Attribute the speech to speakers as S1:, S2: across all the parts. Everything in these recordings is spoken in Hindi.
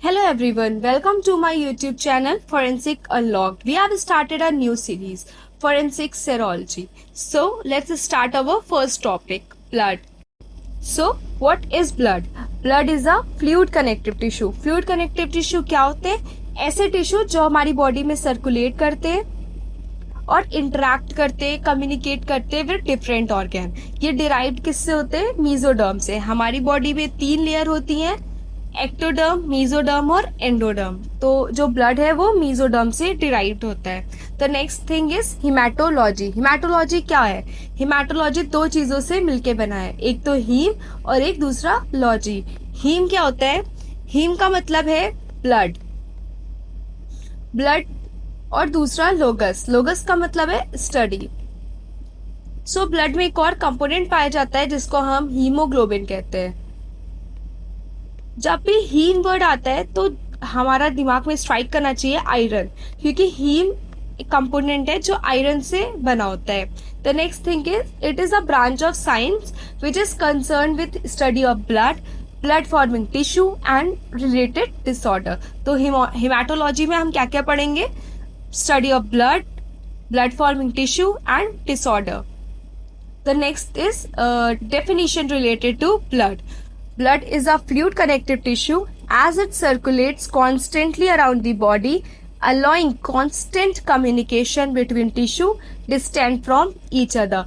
S1: Hello everyone, welcome to my YouTube channel Forensic Unlocked. We have started a new series, Forensic Serology. So let's start our first topic, blood. So what is blood? Blood is a fluid connective tissue. Fluid connective tissue क्या होते हैं? ऐसे टिश्यू जो हमारी बॉडी में सर्कुलेट करते हैं और इंटरेक्ट करते हैं, कम्युनिकेट करते हैं विद डिफरेंट ऑर्गन. ये डिराइव्ड किससे होते हैं? मीजोडर्म से. हमारी बॉडी में 3 लेयर होती हैं, एक्टोडर्म, मीजोडर्म और एंडोडर्म. तो जो ब्लड है वो मीजोडर्म से डिराइव्ड होता है. The next thing is haematology. Haematology क्या है? हिमेटोलॉजी 2 चीजों से मिलके बना है, एक तो हीम और एक दूसरा लॉजी. हीम क्या होता है? हीम का मतलब है ब्लड, ब्लड, और दूसरा लोगस. लोगस का मतलब है स्टडी. सो ब्लड में एक और कंपोनेंट पाया जाता है जिसको हम हीमोग्लोबिन कहते हैं. जब भी हीम वर्ड आता है तो हमारा दिमाग में स्ट्राइक करना चाहिए आयरन, क्योंकि हीम एक कंपोनेंट है जो आयरन से बना होता है. The next thing is it is a branch of science which is concern with study of blood, blood forming tissue and related disorder. तो हिमेटोलॉजी में हम क्या क्या पढ़ेंगे? Study of blood, blood forming tissue and disorder. The next is definition related to blood. Blood is a fluid connective tissue as it circulates constantly around the body, allowing constant communication between tissue distant from each other.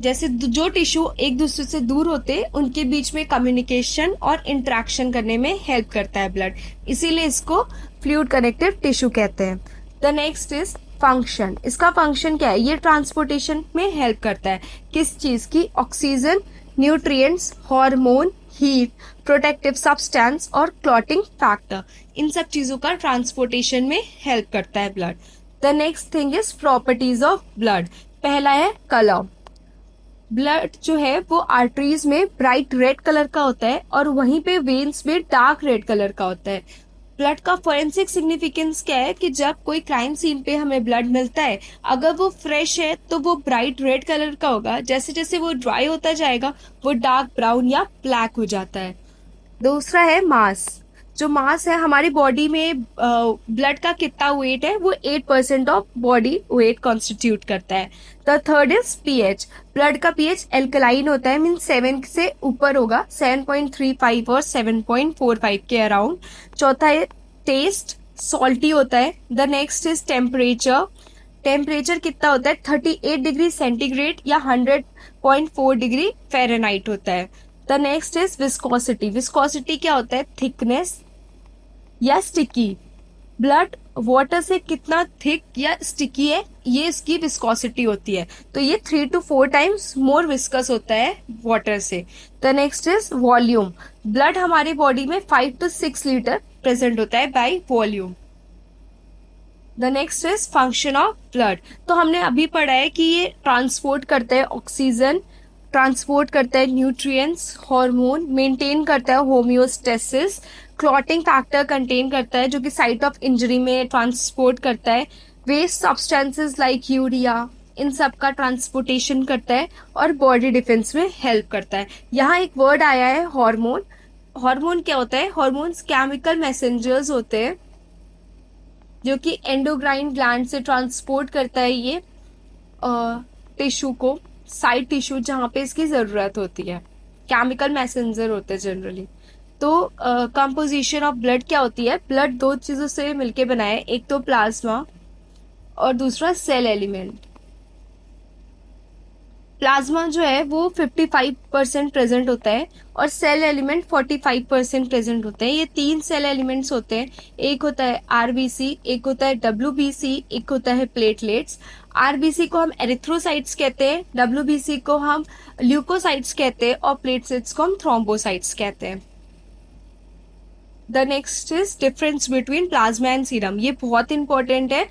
S1: जैसे जो टिश्यू एक दूसरे से दूर होते हैं उनके बीच में कम्युनिकेशन और इंटरेक्शन करने में हेल्प करता है ब्लड, इसीलिए इसको फ्लूइड कनेक्टिव टिश्यू कहते हैं. The next is function. इसका फंक्शन क्या है? ये ट्रांसपोर्टेशन में हेल्प करता है. किस चीज की? Oxygen, nutrients, hormone, heat, protective substance और क्लॉटिंग फैक्टर. इन सब चीजों का ट्रांसपोर्टेशन में हेल्प करता है blood. The next thing is properties of blood. पहला है कलर. ब्लड जो है वो आर्टरीज में ब्राइट रेड कलर का होता है और वहीं पे वेन्स में डार्क रेड कलर का होता है. ब्लड का फोरेंसिक सिग्निफिकेंस क्या है कि जब कोई क्राइम सीन पे हमें ब्लड मिलता है, अगर वो फ्रेश है तो वो ब्राइट रेड कलर का होगा. जैसे जैसे वो ड्राई होता जाएगा वो डार्क ब्राउन या ब्लैक हो जाता है. दूसरा है मास. जो मास है हमारी बॉडी में ब्लड का कितना वेट है वो 8% ऑफ बॉडी वेट कॉन्स्टिट्यूट करता है. The third is pH. Blood का पीएच एल्कलाइन होता है, मीन 7 से ऊपर होगा, 7.35 और 7.45 के अराउंड. चौथा है टेस्ट, सॉल्टी होता है. The next is temperature. Temperature कितना होता है? 38 डिग्री सेंटीग्रेड या 100.4 डिग्री फ़ारेनहाइट होता है. The next is viscosity. Viscosity क्या होता है? थिकनेस या स्टिकी. ब्लड वाटर से कितना थिक या स्टिकी है ये इसकी विस्कोसिटी होती है. तो ये 3 to 4 टाइम्स मोर विस्कस होता है वाटर से. The next is volume. Blood हमारी बॉडी में 5 to 6 लीटर प्रेजेंट होता है by volume. The next is function of blood. तो हमने अभी पढ़ा है कि ये ट्रांसपोर्ट करता है ऑक्सीजन, ट्रांसपोर्ट करता है न्यूट्रिएंट्स, हार्मोन, मेंटेन करता है होम्योस्टेसिस, क्लॉटिंग फैक्टर कंटेन करता है जो कि साइट ऑफ इंजरी में ट्रांसपोर्ट करता है, वेस्ट सब्सटेंसेस लाइक यूरिया, इन सब का ट्रांसपोर्टेशन करता है और बॉडी डिफेंस में हेल्प करता है. यहाँ एक वर्ड आया है हार्मोन. हार्मोन क्या होता है? हार्मोन्स केमिकल मैसेंजर्स होते हैं जो कि एंडोक्राइन ग्लैंड से ट्रांसपोर्ट करता है ये टिश्यू को, साइड टिश्यू जहाँ पे इसकी ज़रूरत होती है. केमिकल मैसेंजर होते हैं जनरली. तो कंपोजिशन ऑफ ब्लड क्या होती है? ब्लड 2 चीज़ों से मिलके बना है, एक तो प्लाज्मा और दूसरा सेल एलिमेंट. प्लाज्मा जो है वो 55% प्रेजेंट होता है और सेल एलिमेंट 45% प्रेजेंट होते हैं. ये 3 सेल एलिमेंट्स होते हैं. एक होता है आरबीसी, एक होता है डब्ल्यूबीसी, एक होता है प्लेटलेट्स. आरबीसी को हम एरिथ्रोसाइट्स कहते हैं, डब्ल्यूबीसी को हम ल्यूकोसाइट्स कहते हैं और प्लेटलेट्स को हम थ्रोम्बोसाइट्स कहते हैं. The next is difference between plasma and serum. ये बहुत इंपॉर्टेंट है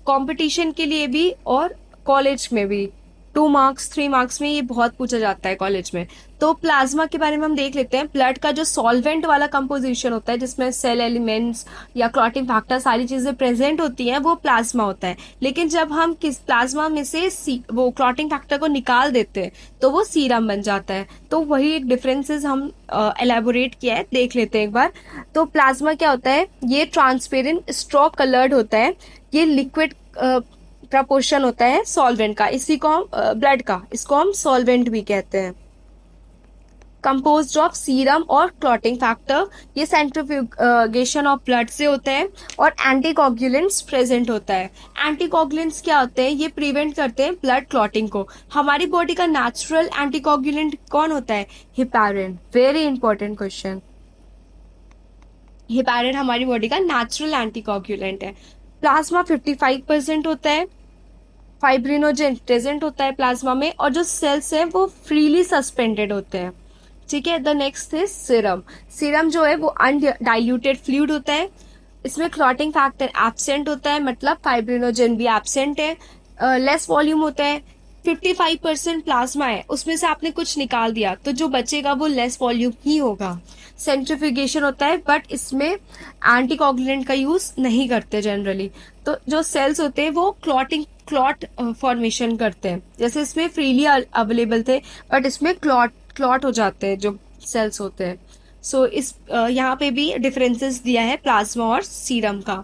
S1: कंपटीशन के लिए भी और कॉलेज में भी. 2 मार्क्स 3 मार्क्स में ये बहुत पूछा जाता है कॉलेज में। तो प्लाज्मा के बारे में हम देख लेते हैं। ब्लड का जो सॉल्वेंट वाला कंपोजिशन होता है, जिसमें सेल एलिमेंट्स या क्लॉटिंग फैक्टर सारी चीजें प्रेजेंट होती हैं, वो प्लाज्मा होता है। लेकिन जब हम किस प्लाज्मा में से वो क्लॉटिंग फैक्टर को निकाल देते हैं तो वो सीरम बन जाता है। तो वही एक डिफरेंसेस हम एलेबोरेट किया है, देख लेते हैं एक बार। तो प्लाज्मा क्या होता है, ये ट्रांसपेरेंट स्ट्रॉ कलर्ड होता है, ये लिक्विड प्रपोर्शन होता है सॉल्वेंट का, इसी को हम ब्लड का, इसको हम सॉल्वेंट भी कहते हैं। कंपोज्ड ऑफ सीरम और क्लॉटिंग फैक्टर, ये सेंट्रीफ्यूगेशन ऑफ ब्लड से होता है। और एंटीकोगुलेंट्स प्रेजेंट होता है। एंटीकोगुलेंट्स क्या होते हैं, ये प्रिवेंट करते हैं ब्लड क्लॉटिंग को। हमारी बॉडी का नेचुरल एंटीकोगुलेंट कौन होता है, heparin. Very important question. Heparin हमारी बॉडी का नेचुरल एंटीकोगुलेंट है। प्लाज्मा 55% होता है। फाइब्रिनोजेन प्रेजेंट होता है प्लाज्मा में, और जो सेल्स हैं वो फ्रीली सस्पेंडेड होते हैं। ठीक है। The next is serum. Serum जो है वो अनडाइल्यूटेड फ्लूइड होता है। इसमें क्लॉटिंग फैक्टर एब्सेंट होता है, मतलब फाइब्रिनोजेन भी एब्सेंट है। लेस वॉल्यूम होता है। 55% प्लाज्मा है, उसमें से आपने कुछ निकाल दिया तो जो बचेगा वो लेस वॉल्यूम ही होगा। सेंट्रीफ्यूगेशन होता है, बट इसमें एंटीकोगुलेंट का यूज नहीं करते जनरली। तो जो सेल्स होते हैं वो क्लॉट फॉर्मेशन करते हैं। जैसे इसमें फ्रीली अवेलेबल थे, बट इसमें क्लॉट हो जाते हैं जो सेल्स होते हैं। सो इस यहाँ पे भी डिफरेंसेस दिया है प्लाज्मा और सीरम का।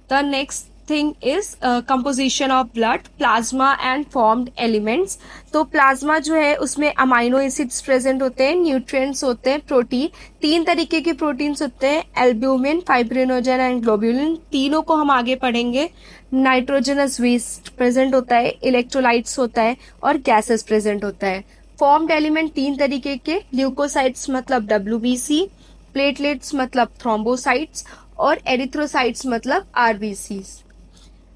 S1: The next thing is composition of blood, plasma and formed elements. तो प्लाज्मा जो है उसमें अमाइनो एसिड्स प्रेजेंट होते हैं, न्यूट्रिएंट्स होते हैं, प्रोटीन। 3 तरीके के प्रोटीन्स होते हैं, एल्ब्यूमिन, फाइब्रिनोजन एंड ग्लोब्यूलिन। तीनों को हम आगे पढ़ेंगे। नाइट्रोजनस वेस्ट प्रेजेंट होता है, इलेक्ट्रोलाइट्स होता है, और गैसेस प्रेजेंट होता है। फॉर्म्ड एलिमेंट 3 तरीके के, ल्यूकोसाइट्स मतलब WBC, प्लेटलेट्स मतलब थ्रोम्बोसाइट्स, और एरिथ्रोसाइट्स मतलब RBCs।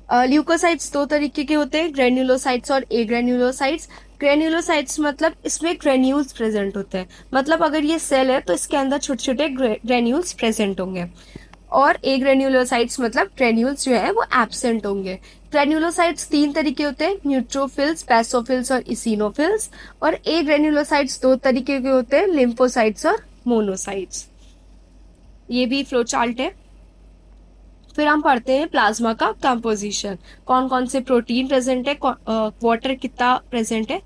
S1: ल्यूकोसाइट्स 2 तरीके के होते हैं, ग्रेन्युलोसाइट्स और एग्रेन्युलोसाइट्स। ग्रेन्युलोसाइट्स मतलब इसमें ग्रेन्यूल्स प्रेजेंट होते हैं, मतलब अगर ये सेल है तो इसके अंदर छोटे छोटे ग्रेन्यूल्स प्रेजेंट होंगे। और एग्रेन्युलोसाइट्स मतलब ग्रेन्यूल्स जो है वो एब्सेंट होंगे। ग्रेन्युलोसाइट्स 3 तरीके होते हैं, न्यूट्रोफिल्स, बेसोफिल्स और इसिनोफिल्स। और एग्रेन्युलोसाइट्स 2 तरीके के होते हैं, लिम्फोसाइट्स और मोनोसाइट्स। ये भी फ्लो चार्ट है। फिर हम पढ़ते हैं प्लाज्मा का कंपोजिशन, कौन कौन से प्रोटीन प्रेजेंट है, वाटर कितना प्रेजेंट है।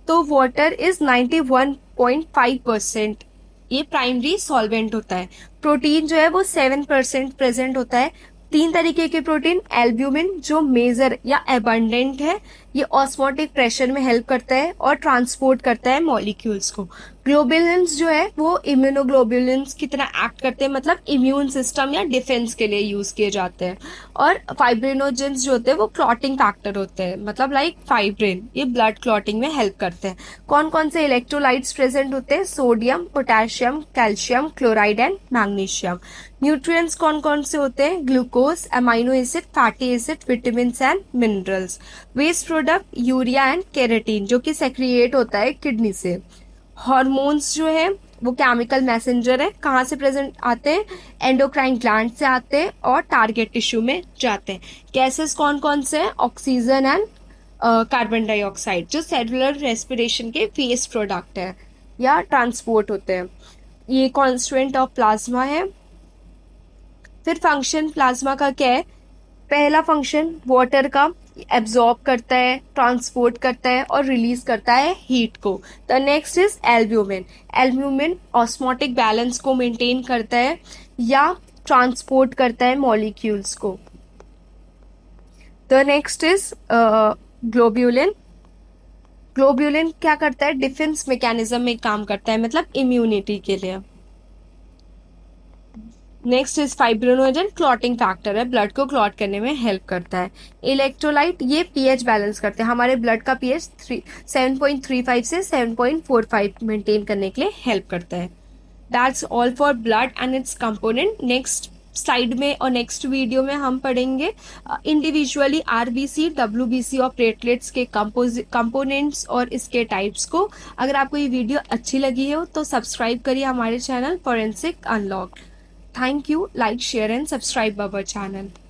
S1: तो वाटर इज 91.5%, ये प्राइमरी सॉल्वेंट होता है। प्रोटीन जो है वो 7% प्रेजेंट होता है। 3 तरीके के प्रोटीन, एल्ब्यूमिन जो मेजर या एबंडेंट है, ये ऑस्मोटिक प्रेशर में हेल्प करता है और ट्रांसपोर्ट करता है मॉलिक्यूल्स को। ग्लोबुलिन्स जो है वो इम्यूनोग्लोबुलिन्स की तरह एक्ट करते हैं, मतलब इम्यून सिस्टम या डिफेंस के लिए यूज किए जाते हैं। और फाइब्रिनोजेंस जो होते हैं वो क्लॉटिंग फैक्टर होते हैं, मतलब लाइक फाइब्रिन, ये ब्लड क्लॉटिंग में हेल्प करते हैं। कौन कौन से इलेक्ट्रोलाइट्स प्रेजेंट होते हैं, sodium, potassium, calcium, chloride and magnesium. Nutrients कौन कौन से होते हैं, glucose, amino acid, fatty acid, vitamin and minerals. Waste product urea and keratin जो कि सेक्रिएट होता है किडनी से। हार्मोन्स जो है वो केमिकल मैसेंजर है, कहाँ से प्रेजेंट आते हैं, एंडोक्राइन ग्लैंड से आते हैं और टारगेट टिश्यू में जाते हैं। गैसेस कौन कौन से हैं, ऑक्सीजन एंड कार्बन डाइऑक्साइड जो सेलुलर रेस्पिरेशन के वेस्ट प्रोडक्ट है या ट्रांसपोर्ट होते हैं। ये कॉन्स्टिट्यूएंट ऑफ प्लाज्मा है। फिर फंक्शन प्लाज्मा का क्या है, पहला फंक्शन वाटर का, एब्जॉर्ब करता है, ट्रांसपोर्ट करता है और रिलीज करता है हीट को। The next is albumin. Albumin osmotic balance को मेंटेन करता है या ट्रांसपोर्ट करता है मॉलिक्यूल्स को। The next is globulin. Globulin क्या करता है, डिफेंस मैकेनिज्म में काम करता है, मतलब इम्यूनिटी के लिए। Next is fibrinogen, clotting factor है, ब्लड को क्लॉट करने में हेल्प करता है। इलेक्ट्रोलाइट, ये पीएच बैलेंस करते हैं, हमारे ब्लड का पीएच 7.35 से 7.45 मेंटेन करने के लिए हेल्प करता है। That's all for blood and it's component. Next slide में और नेक्स्ट वीडियो में हम पढ़ेंगे इंडिविजुअली RBC, WBC और प्लेटलेट्स के कंपोनेंट्स और इसके टाइप्स को। अगर आपको ये वीडियो अच्छी लगी हो तो सब्सक्राइब करिए हमारे channel forensic unlocked. Thank you. Like, share and subscribe our channel.